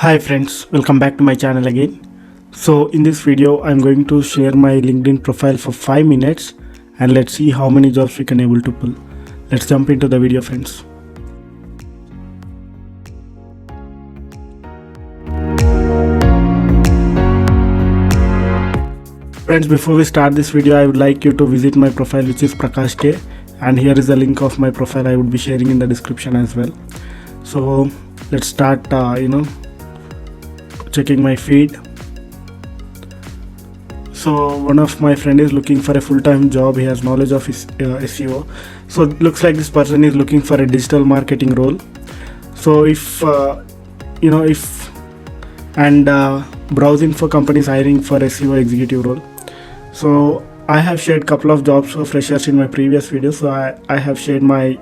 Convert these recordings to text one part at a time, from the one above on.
Hi friends, welcome back to my channel again. So in this video I'm going to share my LinkedIn profile for 5 minutes and let's see how many jobs we can able to pull. Let's jump into the video, friends. Friends, before we start this video, I would like you to visit my profile, which is Prakash K, and here is the link of my profile. I would be sharing in the description as well. So let's start checking my feed. So one of my friend is looking for a full-time job. He has knowledge of his SEO. So it looks like this person is looking for a digital marketing role. So if browsing for companies hiring for SEO executive role. So I have shared couple of jobs for freshers in my previous video. So I have shared my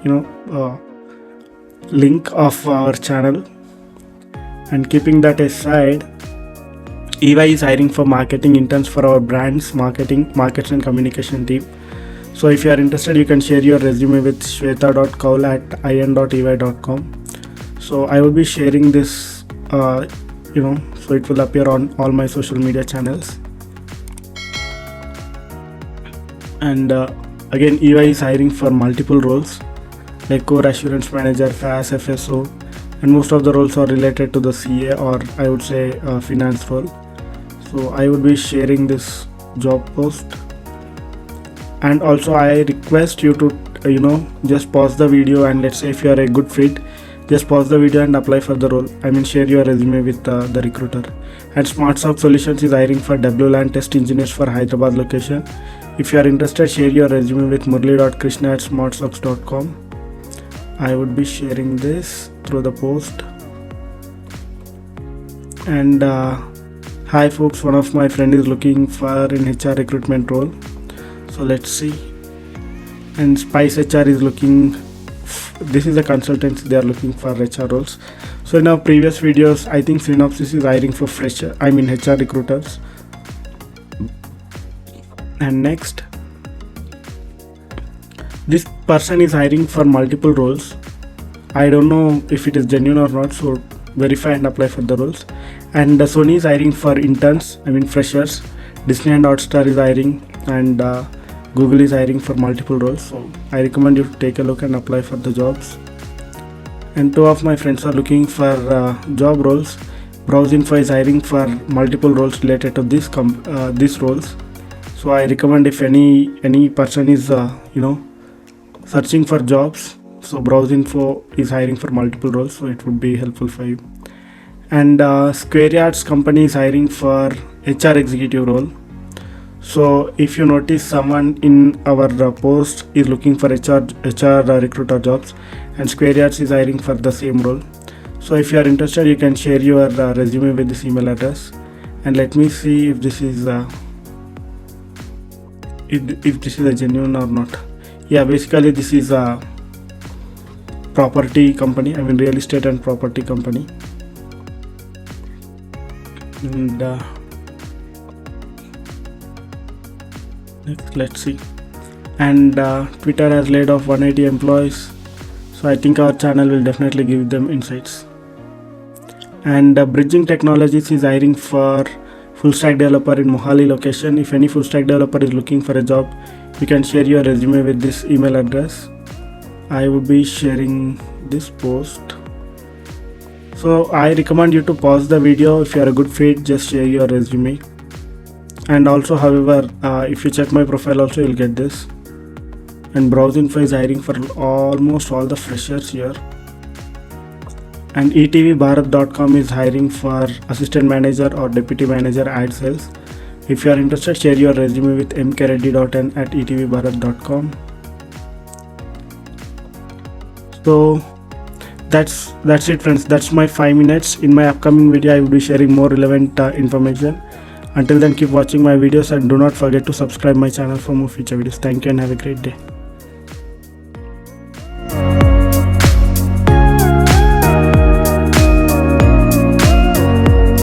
link of our channel. And keeping that aside, EY is hiring for marketing interns for our brands, markets and communication team. So if you are interested, you can share your resume with shweta.kaul@in.ey.com. So I will be sharing this, so it will appear on all my social media channels. And again, EY is hiring for multiple roles like core assurance manager, FAS, FSO. And most of the roles are related to the CA or I would say finance role. So I would be sharing this job post, and also I request you to just pause the video, and let's say if you are a good fit, just pause the video and apply for the role. Share your resume with the recruiter. And SmartSOC Solutions is hiring for WLAN test engineers for Hyderabad location. If you are interested, share your resume with murli.krishna@smartsocs.com. I would be sharing this through the post. And hi folks, one of my friend is looking for an HR recruitment role. So let's see. And Spice HR is looking, this is a consultancy, they are looking for HR roles. So in our previous videos, I think Synopsys is hiring for HR recruiters. And next, this person is hiring for multiple roles. I don't know if it is genuine or not, so verify and apply for the roles. And Sony is hiring for interns, freshers. Disney and Hotstar is hiring, and Google is hiring for multiple roles. So I recommend you to take a look and apply for the jobs. And two of my friends are looking for job roles. Browsinfo is hiring for multiple roles related to these roles. So I recommend if any person is searching for jobs, so Browsinfo is hiring for multiple roles, so it would be helpful for you. And Square Yards company is hiring for HR executive role. So if you notice, someone in our post is looking for HR recruiter jobs, and Square Yards is hiring for the same role. So if you are interested, you can share your resume with this email address. And let me see if this is if this is a genuine or not. Yeah, basically this is a property company, real estate and property company. And next, let's see. And Twitter has laid off 180 employees, so I think our channel will definitely give them insights. And Bridging Technologies is hiring for full stack developer in Mohali location. If any full stack developer is looking for a job, you can share your resume with this email address. I would be sharing this post. So I recommend you to pause the video. If you are a good fit, just share your resume. And also, however, if you check my profile also, you'll get this. And Browsinfo is hiring for almost all the freshers here. And etvbharat.com is hiring for assistant manager or deputy manager ad sales. If you are interested, share your resume with mkreddy.n@etvbharat.com. So that's it, friends. That's my 5 minutes. In my upcoming video, I will be sharing more relevant information. Until then, keep watching my videos and do not forget to subscribe my channel for more future videos. Thank you and have a great day.